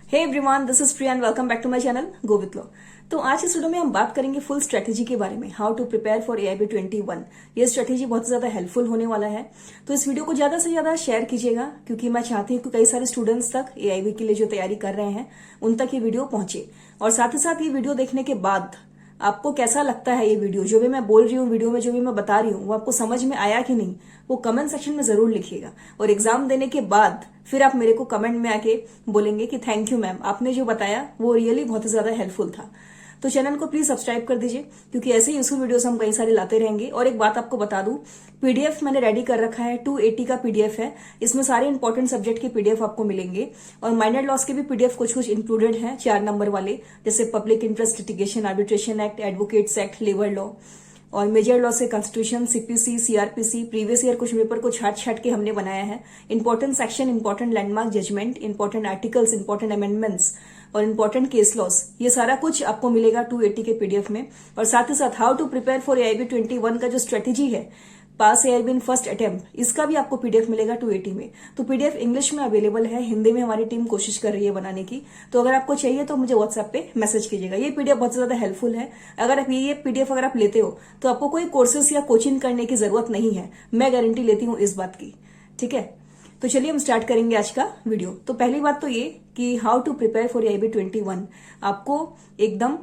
Hey everyone, this is Priya and welcome back to my channel go with low. तो आज इस video में हम बात करेंगे फुल स्ट्रेटेजी के बारे में, how to prepare for AIB 21। ये स्ट्रेटेजी बहुत ज्यादा हेल्पफुल होने वाला है, तो इस वीडियो को ज्यादा से ज्यादा शेयर कीजिएगा क्योंकि मैं चाहती हूँ कि कई सारे स्टूडेंट्स तक AIB के लिए जो तैयारी कर रहे हैं उन तक ये वीडियो पहुंचे। और साथ ही साथ ये वीडियो देखने के बाद आपको कैसा लगता है, ये वीडियो जो भी मैं बोल रही हूँ, वीडियो में जो भी मैं बता रही हूँ वो आपको समझ में आया कि नहीं, वो कमेंट सेक्शन में जरूर लिखिएगा। और एग्जाम देने के बाद फिर आप मेरे को कमेंट में आके बोलेंगे कि थैंक यू मैम, आपने जो बताया वो रियली बहुत ही ज्यादा हेल्पफुल था। तो चैनल को प्लीज सब्सक्राइब कर दीजिए क्योंकि ऐसे ही यूजफुल वीडियोस हम कई सारे लाते रहेंगे। और एक बात आपको बता दूं, पीडीएफ मैंने रेडी कर रखा है, 280 का पीडीएफ है। इसमें सारे इंपॉर्टेंट सब्जेक्ट के पीडीएफ आपको मिलेंगे और माइनर लॉस के भी पीडीएफ कुछ कुछ इंक्लूडेड हैं, 4 नंबर वाले, जैसे public interest litigation, arbitration act, advocates act, labour law. और मेजर लॉ से constitution, CPC, CrPC, previous year कुछ पेपर को छाट छाट के हमने बनाया है। Important section, important landmark judgment, important articles, important amendments और इंपॉर्टेंट केस लॉस, ये सारा कुछ आपको मिलेगा 280 के पीडीएफ में। और साथ ही साथ how to prepare for AIB 21 का जो स्ट्रेटेजी है, pass AIB in first attempt, इसका भी आपको पीडीएफ मिलेगा 280 में। तो पीडीएफ इंग्लिश में अवेलेबल है, हिंदी में हमारी टीम कोशिश कर रही है बनाने की। तो अगर आपको चाहिए तो मुझे व्हाट्सएप पे मैसेज कीजिएगा। ये पीडीएफ बहुत ज्यादा हेल्पफुल है। अगर आप ये पीडीएफ अगर आप लेते हो तो आपको कोई कोर्सेज या कोचिंग करने की जरूरत नहीं है, मैं गारंटी लेती हूँ इस बात की। ठीक है, तो चलिए हम स्टार्ट करेंगे आज का वीडियो। तो पहली बात तो ये कि how to prepare for AIB 21, आपको एकदम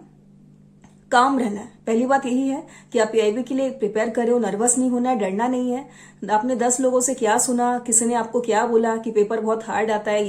काम रहना है। पहली बात यही है कि आप AIB के लिए प्रिपेयर कर रहे हो, नर्वस नहीं होना है, डरना नहीं है। आपने 10 लोगों से क्या सुना, किसी ने आपको क्या बोला कि पेपर बहुत हार्ड आता है,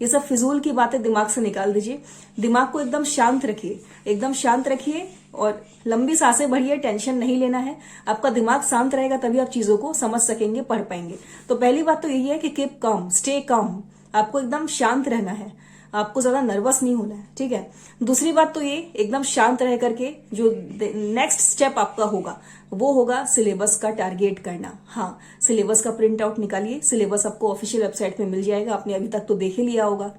ये सब फिजूल की बातें दिमाग से निकाल दीजिए। दिमाग को एकदम शांत रखिए, एकदम शांत रखिए और लंबी सांसें भरिए, टेंशन नहीं लेना है। आपका दिमाग शांत रहेगा तभी आप चीजों को समझ सकेंगे, पढ़ पाएंगे। तो पहली बात तो यही है कि कीप काम, स्टे काम, आपको एकदम शांत रहना है, आपको ज्यादा नर्वस नहीं होना है। ठीक है, दूसरी बात तो ये एकदम शांत रह करके जो नेक्स्ट स्टेप आपका होगा वो होगा सिलेबस का टारगेट करना। हाँ, सिलेबस का प्रिंट आउट निकालिए। सिलेबस आपको ऑफिशियल वेबसाइट पे मिल जाएगा, आपने अभी तक तो देख ही लिया होगा,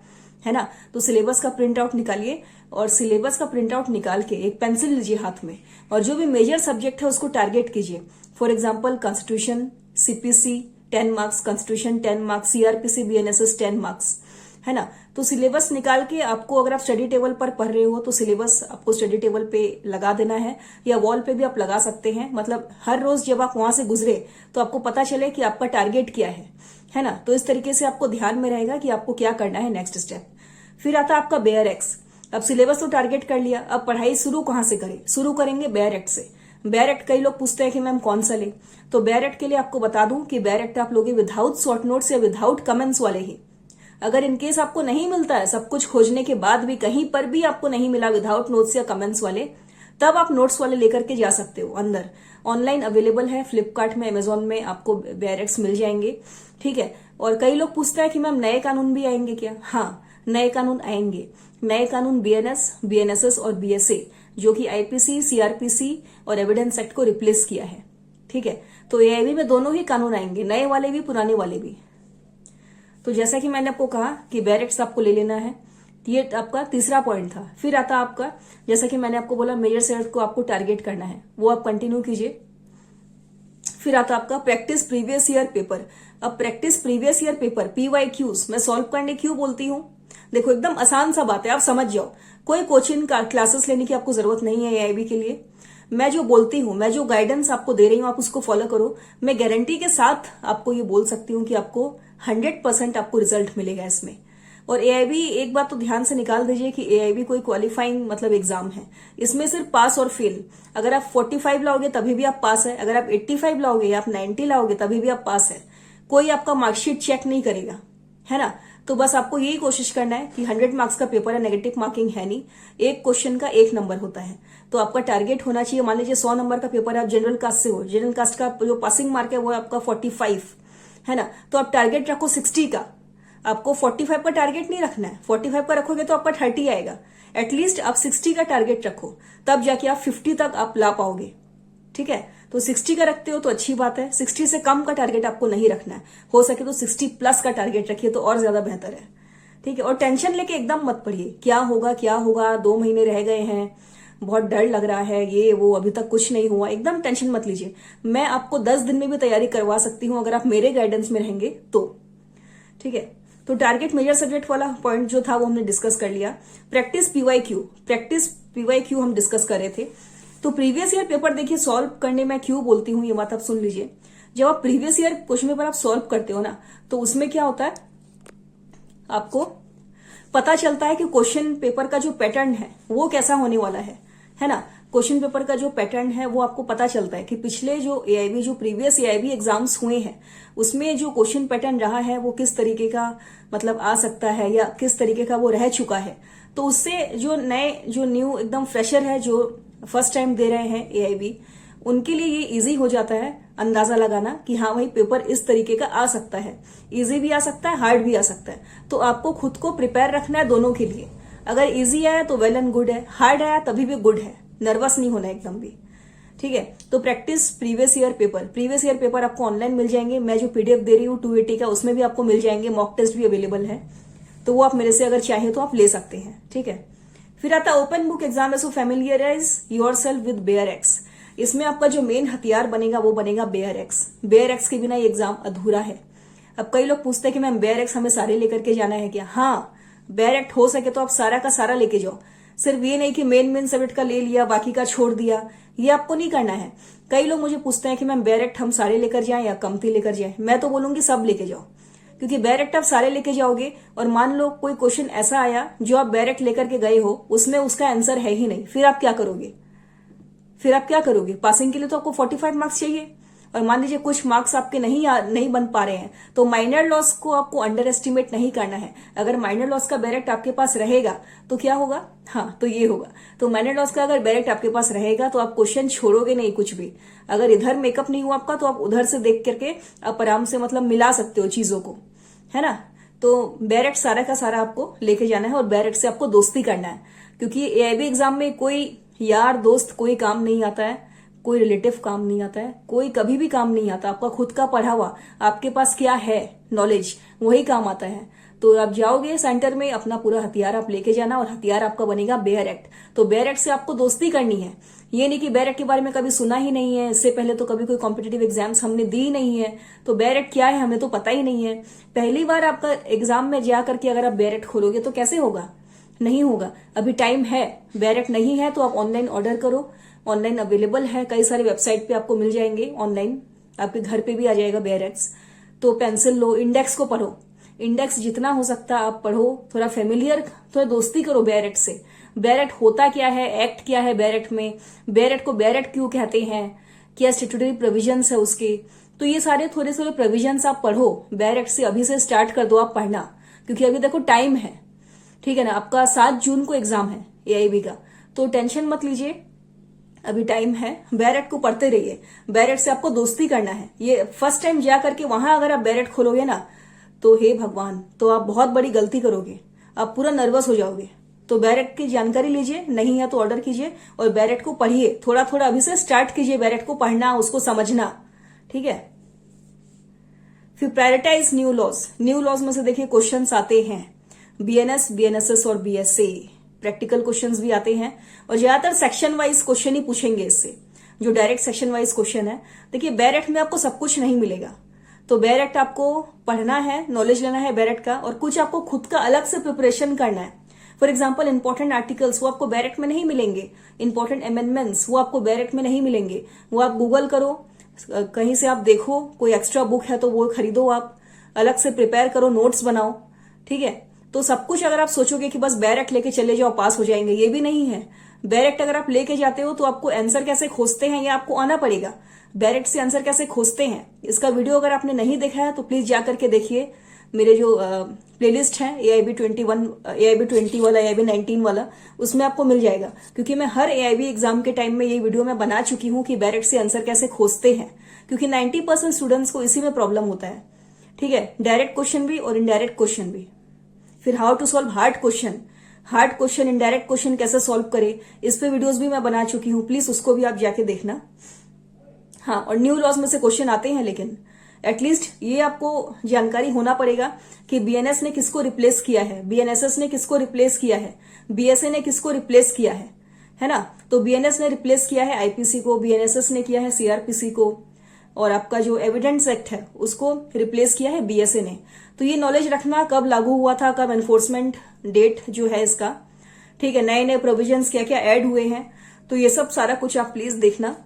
है ना। तो सिलेबस का प्रिंट आउट निकालिए और सिलेबस का प्रिंट आउट निकाल के एक पेंसिल लीजिए हाथ में और जो भी मेजर सब्जेक्ट है उसको टारगेट कीजिए। For example constitution, CPC 10 marks, constitution 10 marks, CrPC, BNSS 10 marks, है ना। तो सिलेबस निकाल के आपको, अगर आप स्टडी टेबल पर पढ़ रहे हो तो सिलेबस आपको स्टडी टेबल पे लगा देना है या वॉल पे भी आप लगा सकते हैं। मतलब हर रोज जब आप वहां से गुजरे तो आपको पता चले कि आपका टारगेट क्या है ना। तो इस तरीके से आपको ध्यान में रहेगा कि आपको क्या करना है नेक्स्ट स्टेप। फिर आता है आपका बेयर एक्स। अब सिलेबस तो टारगेट कर लिया, अब पढ़ाई शुरू कहां से करें? शुरू करेंगे बेयर एक्ट से। बेयर एक्ट कई लोग पूछते हैं कि मैम कौन सा ले, तो बेयर एक्ट के लिए आपको बता दूं कि बेयर एक्ट आप लोगे विदाउट शॉर्ट नोट्स या विदाउट कमेंट्स वाले ही। अगर इनकेस आपको नहीं मिलता है, सब कुछ खोजने के बाद भी कहीं पर भी आपको नहीं मिला विदाउट नोट्स या कमेंट्स वाले, तब आप नोट्स वाले लेकर के जा सकते हो। अंदर ऑनलाइन अवेलेबल है, फ्लिपकार्ट में, अमेजोन में आपको बेयर मिल जाएंगे। ठीक है, और कई लोग पूछते हैं कि मैम नए कानून भी आएंगे क्या? हाँ, नए कानून आएंगे। नए कानून बीएनएस, बीएनएसएस और बीएसए, जो कि आईपीसी, सीआरपीसी और एविडेंस एक्ट को रिप्लेस किया है। ठीक है, तो AIB में दोनों ही कानून आएंगे, नए वाले भी पुराने वाले भी। तो जैसा कि मैंने आपको कहा कि बेयर एक्ट आपको ले लेना है, ये आपका तीसरा पॉइंट था। फिर आता आपका, जैसा कि मैंने आपको बोला, मेजर सेट को आपको टारगेट करना है, वो आप कंटिन्यू कीजिए। फिर आता आपका प्रैक्टिस प्रीवियस ईयर पेपर। अब practice previous year paper, PYQs मैं सॉल्व करने क्यों बोलती हूँ? देखो, एकदम आसान सा बात है, आप समझ जाओ। कोई कोचिंग क्लासेस लेने की आपको जरूरत नहीं है AIB के लिए। मैं जो बोलती हूँ, मैं जो गाइडेंस आपको दे रही हूँ, आप उसको फॉलो करो। मैं गारंटी के साथ आपको ये बोल सकती हूँ कि आपको 100% आपको रिजल्ट मिलेगा इसमें। और AIB, एक बात तो ध्यान से निकाल दीजिए कि AIB कोई क्वालिफाइंग मतलब एग्जाम है। इसमें सिर्फ पास और फेल। अगर आप 45 लाओगे तभी भी आप पास है, अगर आप 85 लाओगे या आप 90 लाओगे तभी भी आप पास है। कोई आपका मार्कशीट चेक नहीं करेगा, है ना। तो बस आपको यही कोशिश करना है कि 100 मार्क्स का पेपर है, नेगेटिव मार्किंग है नहीं, एक क्वेश्चन का 1 नंबर होता है। तो आपका टारगेट होना चाहिए, मान लीजिए 100 नंबर का पेपर है, आप जनरल कास्ट से हो, जनरल कास्ट का जो पासिंग मार्क है वो आपका 45, है ना। तो आप टारगेट रखो 60 का। आपको 45 का टारगेट नहीं रखना है, 45 का रखोगे तो आपका 30 आएगा। एटलीस्ट आप 60 का टारगेट रखो, तब जाके आप 50 तक आप ला पाओगे। ठीक है, तो 60 का रखते हो तो अच्छी बात है। 60 से कम का टारगेट आपको नहीं रखना है, हो सके तो 60 प्लस का टारगेट रखिए तो और ज्यादा बेहतर है। ठीक है, और टेंशन लेके एकदम मत पढ़िए, क्या होगा क्या होगा, 2 महीने रह गए हैं, बहुत डर लग रहा है, ये वो, अभी तक कुछ नहीं हुआ, एकदम टेंशन मत लीजिए। मैं आपको 10 दिन में भी तैयारी करवा सकती हूँ अगर आप मेरे गाइडेंस में रहेंगे तो। ठीक है, तो टारगेट मेजर सब्जेक्ट वाला पॉइंट जो था वो हमने डिस्कस कर लिया। प्रैक्टिस पीवाईक्यू हम डिस्कस कर रहे थे। तो प्रीवियस ईयर पेपर देखिए सॉल्व करने में क्यों बोलती हूँ ये बात आप सुन लीजिए। जब आप प्रीवियस ईयर क्वेश्चन पेपर आप सॉल्व करते हो ना, तो उसमें क्या होता है, आपको पता चलता है कि क्वेश्चन पेपर का जो पैटर्न है वो कैसा होने वाला है ना। क्वेश्चन पेपर का जो पैटर्न है वो आपको पता चलता है कि पिछले जो एआईबी, जो प्रीवियस एआईबी एग्जाम्स हुए हैं उसमें जो क्वेश्चन पैटर्न रहा है वो किस तरीके का मतलब आ सकता है या किस तरीके का वो रह चुका है। तो उससे जो नए, जो न्यू एकदम फ्रेशर है, जो फर्स्ट टाइम दे रहे हैं एआईबी, उनके लिए ये इजी हो जाता है अंदाजा लगाना कि हाँ भाई पेपर इस तरीके का आ सकता है, इजी भी आ सकता है, हार्ड भी आ सकता है। तो आपको खुद को प्रिपेयर रखना है दोनों के लिए। अगर इजी आया तो वेल एंड गुड है, हार्ड आया तभी भी गुड है, नर्वस नहीं होना एकदम भी, ठीक है। तो प्रैक्टिस प्रीवियस ईयर पेपर आपको ऑनलाइन मिल जाएंगे। मैं जो पीडीएफ दे रही हूँ 280 का, उसमें भी आपको मिल जाएंगे, मॉक टेस्ट भी अवेलेबल है, तो वो आप मेरे से अगर चाहे तो आप ले सकते हैं, ठीक है। फिर आता ओपन बुक एग्जाम है, सो फैमिलियराइज योरसेल्फ विद बेयर एक्स। इसमें आपका जो मेन हथियार बनेगा वो बनेगा बेयर एक्स। बेयर एक्स के बिना ये एग्जाम अधूरा है। अब कई लोग पूछते हैं कि मैम बेयर एक्स हमें सारे लेकर के जाना है क्या? हाँ, बेयर एक्ट हो सके तो आप सारा का सारा लेके जाओ। सिर्फ ये नहीं कि मेन सब्जेक्ट का ले लिया बाकी का छोड़ दिया, ये आपको नहीं करना है। कई लोग मुझे पूछते हैं कि मैम बेयर एक्ट हम सारे लेकर जाएं या कमती लेकर जाएं। मैं तो बोलूंगी सब लेके जाओ, क्योंकि बेयर एक्ट आप सारे लेके जाओगे और मान लो कोई क्वेश्चन ऐसा आया जो आप बेयर एक्ट लेकर के गए हो, उसमें उसका आंसर है ही नहीं, फिर आप क्या करोगे? पासिंग के लिए तो आपको 45 मार्क्स चाहिए, और मान लीजिए कुछ मार्क्स आपके नहीं बन पा रहे हैं, तो माइनर लॉस को आपको अंडर एस्टिमेट नहीं करना है। अगर माइनर लॉस का बेरेक्ट आपके पास रहेगा तो क्या होगा? हाँ, तो ये होगा। तो माइनर लॉस का अगर बेरेक्ट आपके पास रहेगा तो आप क्वेश्चन छोड़ोगे नहीं कुछ भी। अगर इधर मेकअप नहीं हुआ आपका तो आप उधर से देख करके आप आराम से मतलब मिला सकते हो चीजों को, है ना। तो बेरेक्ट सारा का सारा आपको लेके जाना है और बेरेक्ट से आपको दोस्ती करना है, क्योंकि एआईबी एग्जाम में कोई यार दोस्त कोई काम नहीं आता है, कोई रिलेटिव काम नहीं आता है, कोई कभी भी काम नहीं आता। आपका खुद का पढ़ा हुआ, आपके पास क्या है नॉलेज, वही काम आता है। तो आप जाओगे सेंटर में, अपना पूरा हथियार आप लेके जाना, और हथियार आपका बनेगा बेयर एक्ट। तो बेयर एक्ट से आपको दोस्ती करनी है। ये नहीं कि बेयर एक्ट के बारे में कभी सुना ही नहीं है, इससे पहले तो कभी कोई कॉम्पिटेटिव एग्जाम्स हमने दी ही नहीं है, तो बेयर एक्ट क्या है हमें तो पता ही नहीं है। पहली बार आपका एग्जाम में जा करके अगर आप बेयर एक्ट खोलोगे तो कैसे होगा? नहीं होगा। अभी टाइम है, बेयर एक्ट नहीं है तो आप ऑनलाइन ऑर्डर करो, ऑनलाइन अवेलेबल है, कई सारे वेबसाइट पे आपको मिल जाएंगे, ऑनलाइन आपके घर पे भी आ जाएगा बेयर एक्ट्स। तो पेंसिल लो, इंडेक्स को पढ़ो, इंडेक्स जितना हो सकता है आप पढ़ो, थोड़ा फेमिलियर, थोड़ा दोस्ती करो बेयर एक्ट से। बेयर एक्ट होता क्या है, एक्ट क्या है बेयर एक्ट में, बेयर एक्ट को बेयर एक्ट क्यों कहते हैं, क्या स्टैट्यूटरी प्रोविजंस है उसके, तो ये सारे थोड़े थोड़े प्रोविजंस आप पढ़ो। बेयर एक्ट से अभी से स्टार्ट कर दो आप पढ़ना, क्योंकि अभी देखो टाइम है, ठीक है ना। आपका 7 जून को एग्जाम है एआईबी का, तो टेंशन मत लीजिए, अभी टाइम है। बेयर एक्ट को पढ़ते रहिए, बेयर एक्ट से आपको दोस्ती करना है। ये फर्स्ट टाइम जा करके वहां अगर आप बेयर एक्ट खोलोगे ना, तो हे भगवान, तो आप बहुत बड़ी गलती करोगे, आप पूरा नर्वस हो जाओगे। तो बेयर एक्ट की जानकारी लीजिए, नहीं है तो ऑर्डर कीजिए और बेयर एक्ट को पढ़िए, थोड़ा थोड़ा अभी से स्टार्ट कीजिए बेयर एक्ट को पढ़ना, उसको समझना, ठीक है। फिर prioritise new laws. New laws में से देखिए क्वेश्चंस आते हैं बीएनएस, बीएनएसएस और बीएसए। प्रैक्टिकल क्वेश्चंस भी आते हैं और ज्यादातर सेक्शन वाइज क्वेश्चन ही पूछेंगे इससे, जो डायरेक्ट सेक्शन वाइज क्वेश्चन है। देखिए बेयर एक्ट में आपको सब कुछ नहीं मिलेगा, तो बेयर एक्ट आपको पढ़ना है, नॉलेज लेना है बेयर एक्ट का, और कुछ आपको खुद का अलग से प्रिपरेशन करना है। फॉर एग्जाम्पल इंपॉर्टेंट आर्टिकल्स वो आपको बेयर एक्ट में नहीं मिलेंगे, इंपॉर्टेंट अमेंडमेंट्स वो आपको बेयर एक्ट में नहीं मिलेंगे, वो आप गूगल करो, कहीं से आप देखो, कोई एक्स्ट्रा बुक है तो वो खरीदो, आप अलग से प्रिपेयर करो, नोट्स बनाओ, ठीक है। तो सब कुछ अगर आप सोचोगे कि बस बेयर एक्ट लेके चले जाओ पास हो जाएंगे, ये भी नहीं है। बेयर एक्ट अगर आप लेके जाते हो तो आपको आंसर कैसे खोजते हैं ये आपको आना पड़ेगा। बेयर एक्ट से आंसर कैसे खोजते हैं, इसका वीडियो अगर आपने नहीं देखा है तो प्लीज जाकर के देखिए। मेरे जो प्लेलिस्ट है एआईबी 21, एआईबी 20 वाला, एआईबी 19 वाला, उसमें आपको मिल जाएगा, क्योंकि मैं हर एआईबी एग्जाम के टाइम में ये वीडियो मैं बना चुकी हूँ कि बेयर एक्ट से आंसर कैसे खोजते हैं, क्योंकि 90% स्टूडेंट्स को इसी में प्रॉब्लम होता है, ठीक है। डायरेक्ट क्वेश्चन भी और इनडायरेक्ट क्वेश्चन भी। फिर how to solve hard question, indirect question कैसे सॉल्व करे, इस पे वीडियोस भी मैं बना चुकी हूँ, प्लीज उसको भी आप जाके देखना। हाँ, और न्यू लॉज में से क्वेश्चन आते हैं, लेकिन एटलीस्ट ये आपको जानकारी होना पड़ेगा कि बीएनएस ने किसको रिप्लेस किया है, बीएनएसएस ने किसको रिप्लेस किया है, बीएसए ने किसको रिप्लेस किया है ना। तो बीएनएस ने रिप्लेस किया है आईपीसी को, बीएनएसएस ने किया है सीआरपीसी को, और आपका जो एविडेंस एक्ट है उसको रिप्लेस किया है बीएसए ने। तो ये नॉलेज रखना, कब लागू हुआ था, कब एनफोर्समेंट डेट जो है इसका, ठीक है, नए नए प्रोविजंस क्या क्या ऐड हुए हैं, तो ये सब सारा कुछ आप प्लीज देखना।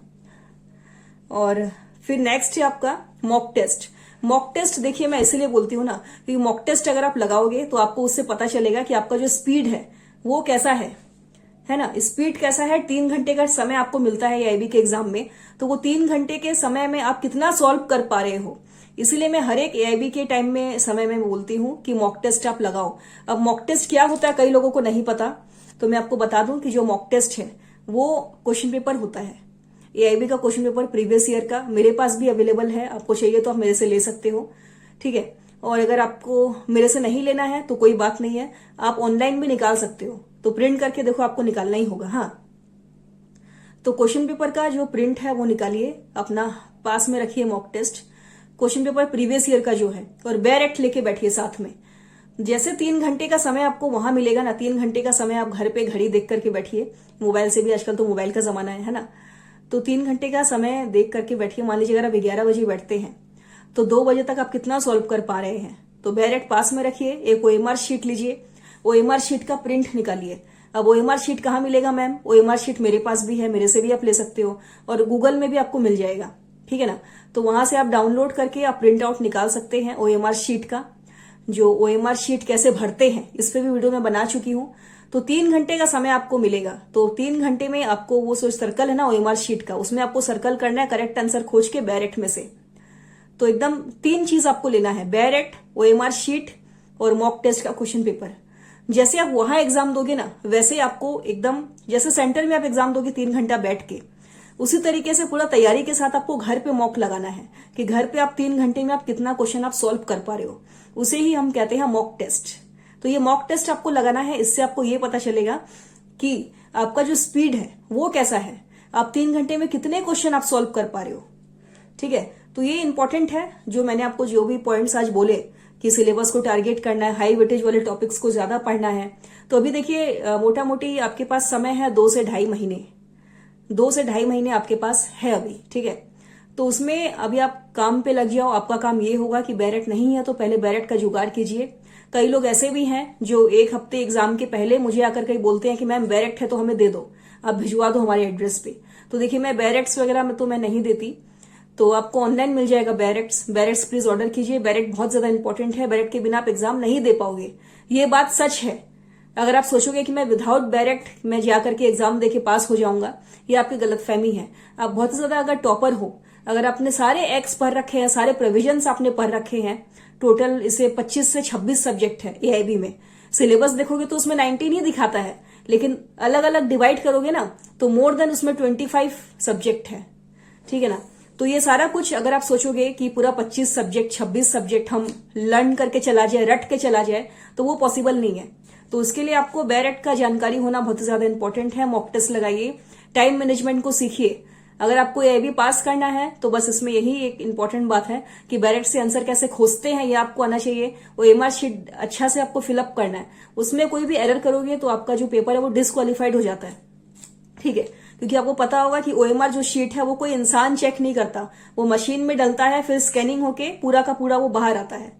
और फिर नेक्स्ट है आपका मॉक टेस्ट। मॉक टेस्ट देखिए मैं इसीलिए बोलती हूँ ना, क्योंकि मॉक टेस्ट अगर आप लगाओगे तो आपको उससे पता चलेगा कि आपका जो स्पीड है वो कैसा है ना, स्पीड कैसा है। 3 घंटे का समय आपको मिलता है एआईबी के एग्जाम में, तो वो 3 घंटे के समय में आप कितना सॉल्व कर पा रहे हो। इसीलिए मैं हर एक एआईबी के टाइम में समय में बोलती हूँ कि मॉक टेस्ट आप लगाओ। अब मॉक टेस्ट क्या होता है कई लोगों को नहीं पता, तो मैं आपको बता दूं कि जो मॉक टेस्ट है वो क्वेश्चन पेपर होता है। एआईबी का क्वेश्चन पेपर प्रीवियस ईयर का मेरे पास भी अवेलेबल है, आपको चाहिए तो आप मेरे से ले सकते हो, ठीक है। और अगर आपको मेरे से नहीं लेना है तो कोई बात नहीं है, आप ऑनलाइन भी निकाल सकते हो। तो प्रिंट करके देखो, आपको निकालना ही होगा। हाँ, तो क्वेश्चन पेपर का जो प्रिंट है वो निकालिए, अपना पास में रखिए mock test, question paper previous year का जो है, और बेयर एक्ट लेके बैठिए साथ में। जैसे 3 घंटे का समय आपको वहां मिलेगा ना, 3 घंटे का समय आप घर पे घड़ी देख करके बैठिए, मोबाइल से भी, आजकल तो मोबाइल का जमाना है ना, तो 3 घंटे का समय देख करके बैठिए। मान लीजिए अगर आप 11 बजे बैठते हैं तो 2 बजे तक आप कितना सॉल्व कर पा रहे हैं। तो बेयर एक्ट पास में रखिए, एक ओएमआर शीट लीजिए, ओएमआर शीट का प्रिंट निकालिए। अब ओएमआर शीट कहाँ मिलेगा मैम? ओएमआर शीट मेरे पास भी है, मेरे से भी आप ले सकते हो, और गूगल में भी आपको मिल जाएगा, ठीक है ना। तो वहां से आप डाउनलोड करके आप प्रिंट आउट निकाल सकते हैं ओएमआर शीट का। जो ओएमआर शीट कैसे भरते हैं इस पे भी वीडियो मैं बना चुकी हूं। तो 3 घंटे का समय आपको मिलेगा, तो 3 घंटे में आपको वो जो सर्कल है ना ओएमआर शीट का, उसमें आपको सर्कल करना है करेक्ट आंसर खोज के बेयर एक्ट में से। तो एकदम 3 चीज आपको लेना है, बेयर एक्ट, ओएमआर शीट और मॉक टेस्ट का क्वेश्चन पेपर। जैसे आप वहां एग्जाम दोगे ना, वैसे आपको एकदम जैसे सेंटर में आप एग्जाम दोगे 3 घंटा बैठ के, उसी तरीके से पूरा तैयारी के साथ आपको घर पे मॉक लगाना है कि घर पे आप 3 घंटे में आप कितना क्वेश्चन आप सॉल्व कर पा रहे हो। उसे ही हम कहते हैं मॉक टेस्ट। तो ये मॉक टेस्ट आपको लगाना है, इससे आपको ये पता चलेगा कि आपका जो स्पीड है वो कैसा है, आप 3 घंटे में कितने क्वेश्चन आप सॉल्व कर पा रहे हो, ठीक है। तो ये इंपॉर्टेंट है, जो मैंने आपको जो भी पॉइंट्स आज बोले कि सिलेबस को टारगेट करना है, हाई वेटेज वाले टॉपिक्स को ज्यादा पढ़ना है। तो अभी देखिए मोटा मोटी आपके पास समय है 2 से ढाई महीने, 2 से ढाई महीने आपके पास है अभी, ठीक है। तो उसमें अभी आप काम पे लग जाओ। आपका काम ये होगा कि बेयर एक्ट नहीं है तो पहले बेयर एक्ट का जुगाड़ कीजिए। कई लोग ऐसे भी हैं जो 1 हफ्ते एग्जाम के पहले मुझे आकर कहीं बोलते हैं कि मैम बेयर एक्ट है तो हमें दे दो, आप भिजवा दो हमारे एड्रेस पे। तो देखिए मैं बेयर एक्ट्स वगैरह में तो मैं नहीं देती, तो आपको ऑनलाइन मिल जाएगा bear acts. Bear acts please order कीजिए, बेयर एक्ट बहुत ज्यादा इंपॉर्टेंट है, बेयर एक्ट के बिना आप एग्जाम नहीं दे पाओगे, ये बात सच है। अगर आप सोचोगे कि मैं विदाउट बेयर एक्ट मैं जाकर के एग्जाम देके पास हो जाऊंगा, ये आपकी गलतफहमी है। आप बहुत ज्यादा अगर टॉपर हो, अगर आपने सारे एक्स पढ़ रखे हैं, सारे प्रोविजंस आपने पढ़ रखे हैं, टोटल इसे 25 से 26 सब्जेक्ट है एआईबी में, सिलेबस देखोगे तो उसमें 19 ही दिखाता है, लेकिन अलग अलग डिवाइड करोगे ना तो मोर देन उसमें 25 सब्जेक्ट है, ठीक है ना। तो ये सारा कुछ अगर आप सोचोगे कि पूरा 25 सब्जेक्ट 26 सब्जेक्ट हम लर्न करके चला जाए, रट के चला जाए, तो वो पॉसिबल नहीं है। तो उसके लिए आपको बेयर एक्ट का जानकारी होना बहुत ज्यादा इंपॉर्टेंट है। मॉक टेस्ट लगाइए, टाइम मैनेजमेंट को सीखिए। अगर आपको एआईबी पास करना है तो बस इसमें यही एक इंपॉर्टेंट बात है कि बेयर एक्ट से आंसर कैसे खोजते हैं ये आपको आना चाहिए। ओएमआर शीट अच्छा से आपको फिलअप करना है, उसमें कोई भी एरर करोगे तो आपका जो पेपर है वो डिस्क्वालिफाइड हो जाता है, ठीक है। क्योंकि आपको पता होगा कि ओएमआर जो शीट है वो कोई इंसान चेक नहीं करता, वो मशीन में डलता है, फिर स्कैनिंग होके पूरा का पूरा वो बाहर आता है,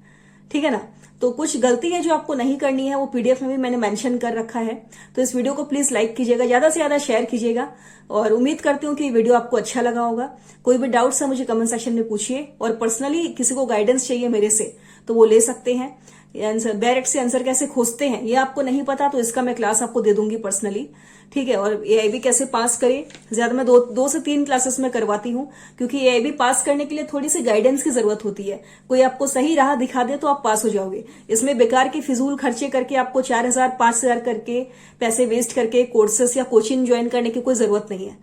ठीक है ना। तो कुछ गलती है जो आपको नहीं करनी है, वो पीडीएफ में भी मैंने मेंशन कर रखा है। तो इस वीडियो को प्लीज लाइक कीजिएगा, ज्यादा से ज्यादा शेयर कीजिएगा, और उम्मीद करती हूँ कि वीडियो आपको अच्छा लगा होगा। कोई भी डाउट्स है मुझे कमेंट सेक्शन में पूछिए, और पर्सनली किसी को गाइडेंस चाहिए मेरे से तो वो ले सकते हैं। बेयर एक्ट से आंसर कैसे खोजते हैं ये आपको नहीं पता तो इसका मैं क्लास आपको दे दूंगी पर्सनली, ठीक है। और एआईबी कैसे पास करें, ज्यादा मैं 2 से 3 क्लासेस में करवाती हूँ, क्योंकि एआईबी पास करने के लिए थोड़ी सी गाइडेंस की जरूरत होती है। कोई आपको सही राह दिखा दे तो आप पास हो जाओगे। इसमें बेकार के फिजूल खर्चे करके आपको 4000 5000 करके पैसे वेस्ट करके कोर्सेस या कोचिंग ज्वाइन करने की कोई जरूरत नहीं है,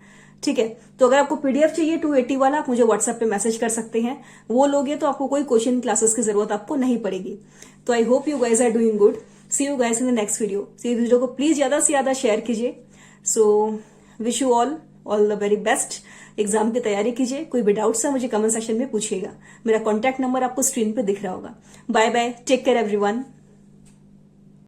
ठीक है। तो अगर आपको पीडीएफ चाहिए 280 वाला, आप मुझे व्हाट्सएप पे मैसेज कर सकते हैं, वो लोगे तो आपको कोई कोचिंग क्लासेस की जरूरत आपको नहीं पड़ेगी। तो I hope you guys are doing good. See you guys in the next video. इस वीडियो को प्लीज ज्यादा से ज्यादा शेयर कीजिए। So wish you all the very best. Exam की तैयारी कीजिए। कोई भी डाउट्स है मुझे कमेंट सेक्शन में पूछिएगा। मेरा कॉन्टैक्ट नंबर आपको स्क्रीन पे दिख रहा होगा। Bye bye, take care everyone.